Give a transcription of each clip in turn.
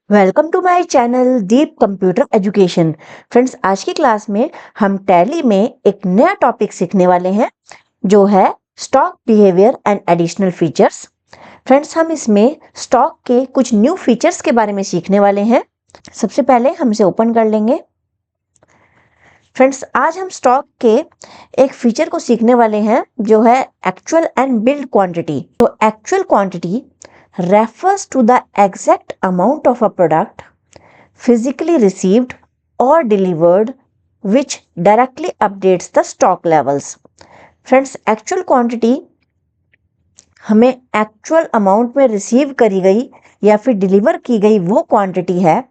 Welcome to my channel Deep computer education. Friends, आज की class में हम टैली में एक नया टॉपिक सीखने वाले हैं जो है stock behaviour and additional features. Friends, हम इसमें स्टॉक के कुछ न्यू फीचर्स के बारे में सीखने वाले हैं। सबसे पहले हम इसे ओपन कर लेंगे। फ्रेंड्स, आज हम स्टॉक के एक फीचर को सीखने वाले हैं जो है एक्चुअल एंड बिल्ड क्वांटिटी। तो actual quantity refers to the exact amount of a product physically received or delivered which directly updates the stock levels. Friends, actual quantity हमें एक्चुअल अमाउंट में रिसीव करी गई या फिर डिलीवर की गई वो क्वांटिटी है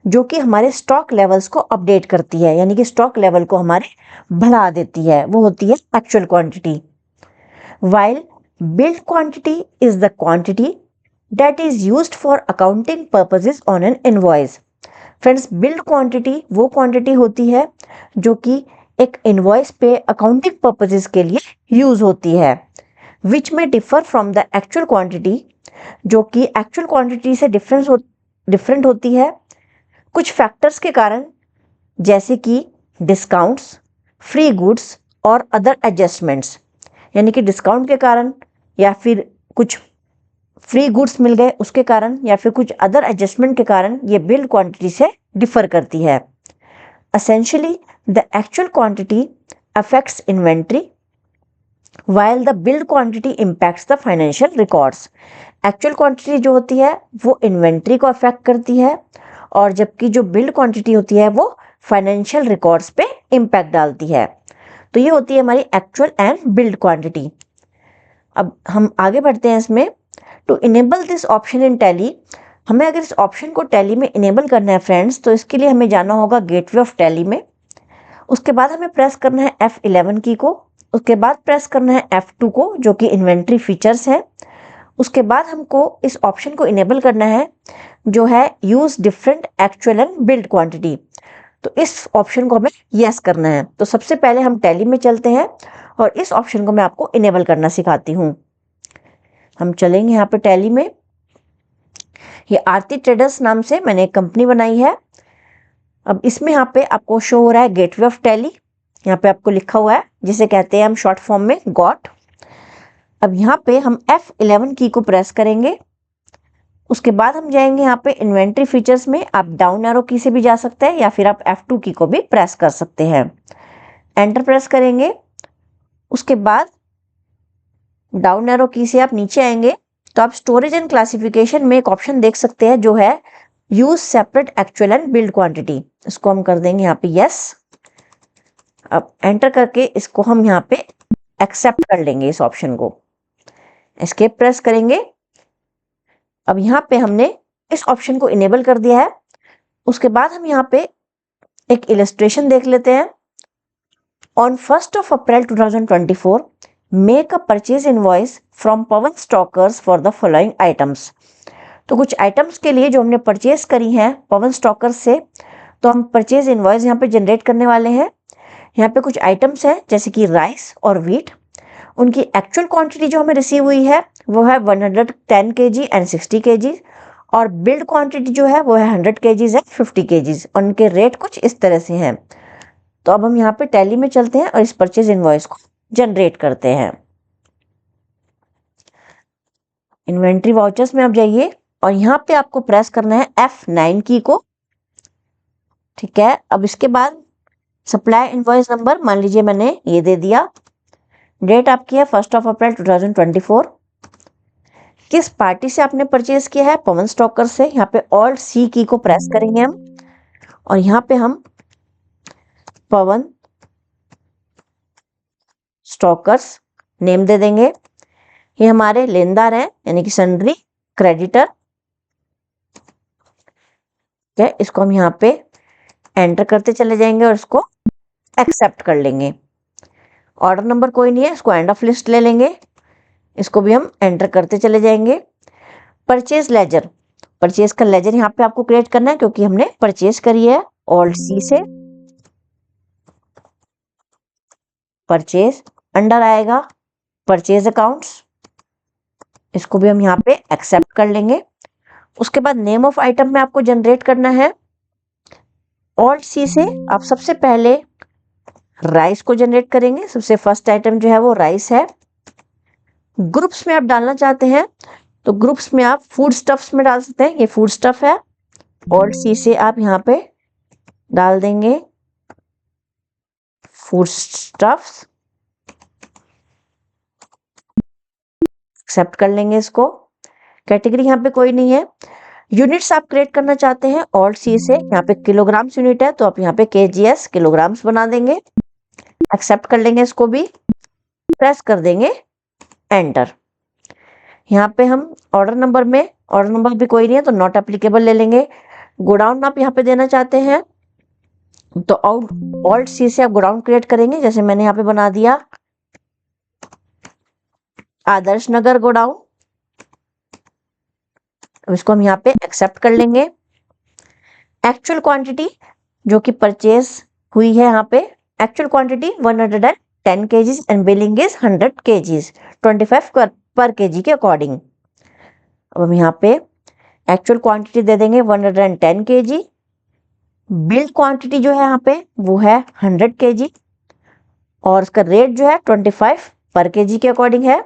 जो कि हमारे स्टॉक लेवल्स को अपडेट करती है, यानी कि स्टॉक लेवल को हमारे बढ़ा देती है, वो होती है actual quantity. While billed quantity is the quantity that is used for accounting purposes on an invoice. Friends, build quantity वो क्वांटिटी होती है जो कि एक इनवॉइस पे अकाउंटिंग पर्पसेस के लिए यूज होती है, विच में differ from the actual quantity, जो कि एक्चुअल क्वांटिटी से डिफरेंट होती है कुछ फैक्टर्स के कारण, जैसे कि डिस्काउंट्स, फ्री गुड्स और अदर एडजस्टमेंट्स। यानी कि डिस्काउंट के कारण या फिर कुछ फ्री गुड्स मिल गए उसके कारण या फिर कुछ अदर एडजस्टमेंट के कारण ये बिल्ड क्वांटिटी से डिफर करती है। Essentially, the actual quantity affects inventory while the billed quantity impacts the financial records. Actual quantity जो होती है वो इन्वेंट्री को अफेक्ट करती है और जबकि जो बिल्ड क्वांटिटी होती है वो फाइनेंशियल रिकॉर्ड्स पे इम्पैक्ट डालती है। तो ये होती है हमारी एक्चुअल एंड बिल्ड क्वांटिटी। अब हम आगे बढ़ते हैं इसमें। To enable this option in Tally, हमें अगर इस ऑप्शन को टैली में इनेबल करना है फ्रेंड्स, तो इसके लिए हमें जाना होगा गेटवे ऑफ टैली में। उसके बाद हमें प्रेस करना है F11 की को, उसके बाद प्रेस करना है F2 को जो कि इन्वेंट्री फीचर्स है। उसके बाद हमको इस ऑप्शन को इनेबल करना है जो है use different actual and build quantity. तो इस ऑप्शन को हमें यस करना है। तो सबसे पहले हम टैली में चलते हैं और इस ऑप्शन को मैं आपको इनेबल करना सिखाती हूँ। हम चलेंगे यहाँ पे टैली में। ये आरती ट्रेडर्स नाम से मैंने एक कंपनी बनाई है। अब इसमें यहाँ पे आपको शो हो रहा है गेटवे ऑफ टैली, यहाँ पे आपको लिखा हुआ है जिसे कहते हैं हम शॉर्ट फॉर्म में गॉट। अब यहाँ पे हम F11 की को प्रेस करेंगे। उसके बाद हम जाएंगे यहाँ पे इन्वेंट्री फीचर्स में। आप डाउन एरो की से भी जा सकते हैं या फिर आप F2 की को भी प्रेस कर सकते हैं। एंटर प्रेस करेंगे। उसके बाद डाउन एरो की से आप नीचे आएंगे तो आप स्टोरेज एंड क्लासिफिकेशन में एक ऑप्शन देख सकते हैं जो है use separate actual and build quantity. इसको हम कर देंगे यहाँ पे यस। अब एंटर करके इसको हम यहाँ पे एक्सेप्ट कर लेंगे, इस ऑप्शन को एस्केप प्रेस करेंगे। अब यहाँ पे हमने इस ऑप्शन को इनेबल कर दिया है। उसके बाद हम यहाँ पे एक इलस्ट्रेशन देख लेते हैं। On 1st of April 2024 make a purchase invoice from Pawan stalkers for the following items. तो कुछ आइटम्स के लिए जो हमने परचेज करी हैं पवन स्टॉकर्स से, तो हम परचेज इनवॉइस यहाँ पे जनरेट करने वाले हैं। यहाँ पे कुछ आइटम्स हैं जैसे कि राइस और व्हीट। उनकी एक्चुअल क्वांटिटी जो हमें रिसीव हुई है वो है 110 kg एंड 60 kg, और बिल्ड क्वांटिटी जो है वो है 100 kg एंड 50 kg। उनके रेट कुछ इस तरह से हैं। तो अब हम यहाँ पे टैली में चलते हैं और इस परचेज इनवॉइस को जनरेट करते हैं। इन्वेंट्री वाउचर्स में आप जाइए और यहाँ पे आपको प्रेस करना है F9 की को। ठीक है, अब इसके बाद सप्लाई इनवॉइस नंबर मान लीजिए मैंने ये दे दिया। डेट आपकी है 1st of April 2024। किस पार्टी से आपने परचेज किया है? पवन स्टॉकर से। यहाँ पे ऑल्ट सी की को प्रेस करेंगे हम और यहाँ पे हम पवन स्टॉकर्स नेम दे देंगे। ये हमारे लेनदार हैं यानी कि सन्ड्री क्रेडिटर। ठीक है, इसको हम यहाँ पे एंटर करते चले जाएंगे और इसको एक्सेप्ट कर लेंगे। ऑर्डर नंबर कोई नहीं है, इसको एंड ऑफ लिस्ट ले लेंगे। इसको भी हम एंटर करते चले जाएंगे। परचेज लेजर, परचेज का लेजर यहाँ पे आपको क्रिएट करना है क्योंकि हमने परचेज करी है। ऑल्ट सी से परचेज, अंडर आएगा परचेज अकाउंट्स, इसको भी हम यहाँ पे एक्सेप्ट कर लेंगे। उसके बाद नेम ऑफ आइटम में आपको जनरेट करना है। ऑल्ट सी से आप सबसे पहले राइस को जनरेट करेंगे। सबसे फर्स्ट आइटम जो है वो राइस है। ग्रुप्स में आप डालना चाहते हैं तो ग्रुप्स में आप फूड स्टफ्स में डाल सकते हैं। ये फूड स्टफ है। ऑल्ट सी से आप यहाँ पे डाल देंगे फूड स्टफ्स, एक्सेप्ट कर लेंगे इसको। कैटेगरी यहाँ पे कोई नहीं है। यूनिट्स आप क्रिएट करना चाहते हैं ऑल्ट सी से, यहाँ पे किलोग्राम्स यूनिट है तो आप यहाँ पे केजीएस किलोग्राम्स बना देंगे। एक्सेप्ट कर लेंगे इसको भी, प्रेस कर देंगे एंटर। यहाँ पे हम ऑर्डर नंबर में, ऑर्डर नंबर भी कोई नहीं है तो नॉट एप्लीकेबल ले लेंगे। गोडाउन आप यहाँ पे देना चाहते हैं तो ऑल्ट सी से आप गोडाउन क्रिएट करेंगे। जैसे मैंने यहाँ पे बना दिया आदर्श नगर गोडाउन। अब इसको हम यहाँ पे एक्सेप्ट कर लेंगे। एक्चुअल क्वांटिटी जो कि परचेज हुई है, यहाँ पे actual quantity 110 kgs and billing is 100 kgs, 25 पर केजी के अकॉर्डिंग। अब हम यहाँ पे एक्चुअल क्वांटिटी दे देंगे 110 kg। बिल्ड क्वांटिटी जो है यहाँ पे वो है 100 kg और उसका रेट जो है 25 पर केजी के अकॉर्डिंग है।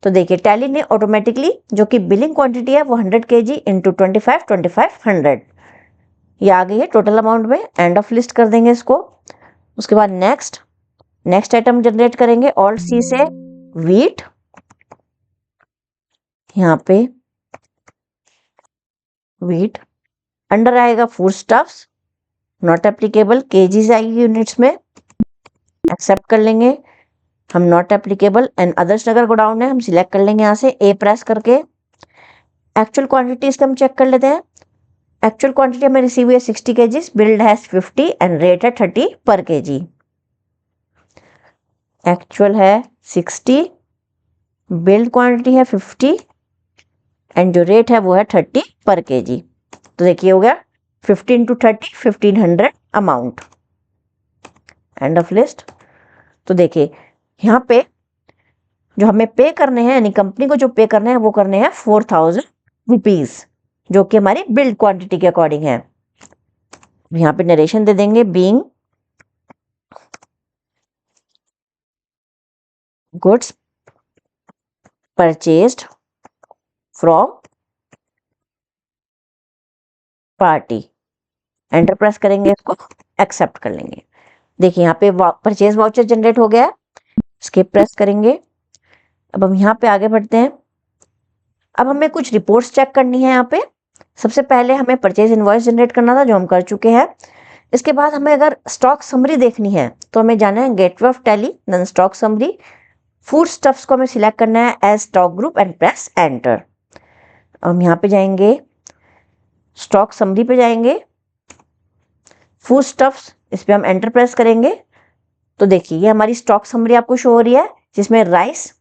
तो देखिए टैली ने ऑटोमेटिकली जो कि बिलिंग क्वांटिटी है वो 100 kg इंटू 25 100 ये आ गई है टोटल अमाउंट में। एंड ऑफ लिस्ट कर देंगे इसको। उसके बाद नेक्स्ट आइटम जनरेट करेंगे ऑल्ट सी से व्हीट। यहाँ पे व्हीट अंडर आएगा food stuffs, not applicable, KGs आएगी यूनिट्स में। एक्सेप्ट कर लेंगे हम not applicable and Adarsh Nagar godown है, हम सिलेक्ट कर लेंगे यहाँ से ए प्रेस करके। एक्चुअल क्वांटिटी इसका हम चेक कर लेते हैं। एक्चुअल क्वांटिटी हमें रिसीव हुई है 60 kg, बिल्ड है 50 एंड रेट है 30 पर केजी। एक्चुअल है 60, बिल्ड क्वांटिटी है 50 एंड जो रेट है वो है 30 पर केजी। तो देखिए हो गया 50 into 30 1500 amount. End of list. तो देखिए यहाँ पे जो हमें पे करने हैं यानी कंपनी को जो पे करने हैं वो करने हैं 4000 रुपीज, जो कि हमारी बिल्ड क्वांटिटी के अकॉर्डिंग है। यहाँ पे नरेशन दे देंगे being goods purchased from party. Enter press करेंगे, इसको एक्सेप्ट कर लेंगे। देखिए यहाँ पे परचेज वाउचर जनरेट हो गया है। स्किप प्रेस करेंगे। अब हम यहाँ पे आगे बढ़ते हैं। अब हमें कुछ रिपोर्ट्स चेक करनी है। यहाँ पे सबसे पहले हमें परचेज इनवॉइस जनरेट करना था जो हम कर चुके हैं। इसके बाद हमें अगर स्टॉक समरी देखनी है तो हमें जाना है gateway of Tally, then stock summary. Food stuffs को हमें सिलेक्ट करना है as stock group and press enter. हम यहाँ पे जाएंगे स्टॉक समरी पे जाएंगे, फूड स्टफ्स इस पे हम एंटर प्रेस करेंगे। तो देखिए ये हमारी स्टॉक समरी आपको शो हो रही है जिसमें राइस,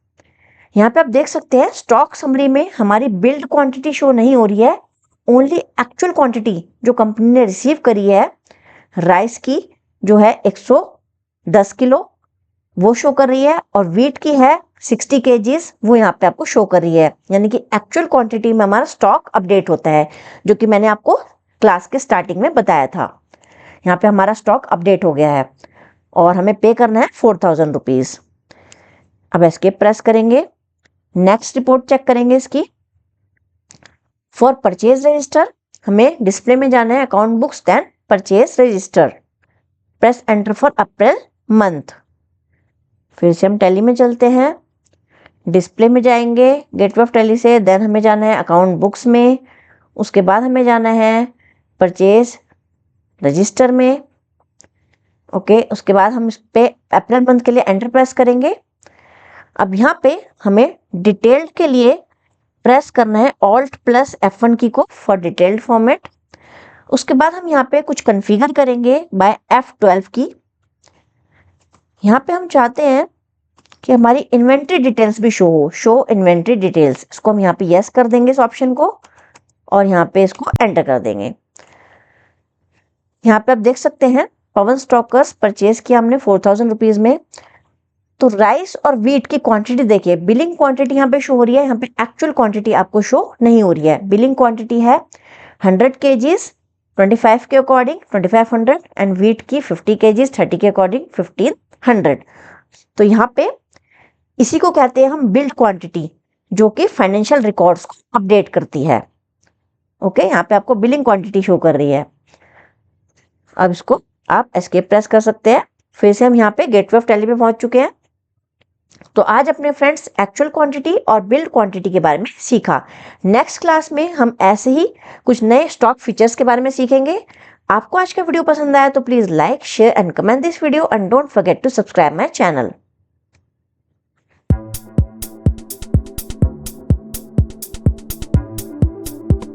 यहाँ पे आप देख सकते हैं स्टॉक समरी में हमारी बिल्ड क्वांटिटी शो नहीं हो रही है, ओनली एक्चुअल क्वांटिटी जो कंपनी ने रिसीव करी है राइस की जो है 110 किलो वो शो कर रही है और व्हीट की है 60 kgs वो यहाँ पे आपको शो कर रही है। यानी कि एक्चुअल क्वांटिटी में हमारा स्टॉक अपडेट होता है जो कि मैंने आपको क्लास के स्टार्टिंग में बताया था। यहाँ पे हमारा स्टॉक अपडेट हो गया है और हमें पे करना है 4000 रुपीज। अब एस्केप प्रेस करेंगे, नेक्स्ट रिपोर्ट चेक करेंगे इसकी। फॉर परचेज रजिस्टर हमें डिस्प्ले में जाना है account books then purchase register. Press enter for April month. फिर से हम टैली में चलते हैं, डिस्प्ले में जाएंगे गेटवे ऑफ टैली से, देन हमें जाना है अकाउंट बुक्स में, उसके बाद हमें जाना है परचेज रजिस्टर में। ओके उसके बाद हम इस पे अप्रैल मंथ के लिए एंटर प्रेस करेंगे। अब यहाँ पे हमें डिटेल्ड के लिए प्रेस करना है ऑल्ट प्लस F1 की को फॉर डिटेल्ड फॉर्मेट। उसके बाद हम यहाँ पे कुछ कन्फिगर करेंगे बाय F12 की। यहाँ पे हम चाहते हैं कि हमारी इन्वेंट्री डिटेल्स भी शो हो, शो इन्वेंट्री डिटेल्स। इसको हम यहाँ पे यस कर देंगे इस ऑप्शन को और यहाँ पे इसको एंटर कर देंगे। यहाँ पे आप देख सकते हैं पवन स्टॉकर्स परचेज किया हमने 4000 रुपीज में। तो राइस और व्हीट की क्वांटिटी देखिए, बिलिंग क्वांटिटी यहाँ पे शो हो रही है, यहाँ पे एक्चुअल क्वांटिटी आपको शो नहीं हो रही है। बिलिंग क्वांटिटी है 100 kgs 25 के अकॉर्डिंग 2500 एंड व्हीट की 50 kgs 30 के अकॉर्डिंग 1500। तो यहाँ पे इसी को कहते हैं हम बिल्ड क्वांटिटी, जो कि फाइनेंशियल रिकॉर्ड्स को अपडेट करती है। ओके, यहाँ पे आपको बिलिंग क्वांटिटी शो कर रही है। अब इसको आप एस्केप प्रेस कर सकते हैं। फिर से हम यहाँ पे गेटवे ऑफ टैली पे पहुंच चुके हैं। तो आज अपने फ्रेंड्स एक्चुअल क्वांटिटी और बिल्ड क्वांटिटी के बारे में सीखा। नेक्स्ट क्लास में हम ऐसे ही कुछ नए स्टॉक फीचर्स के बारे में सीखेंगे। आपको आज का वीडियो पसंद आया तो please like, share and comment this video and don't forget to subscribe my channel.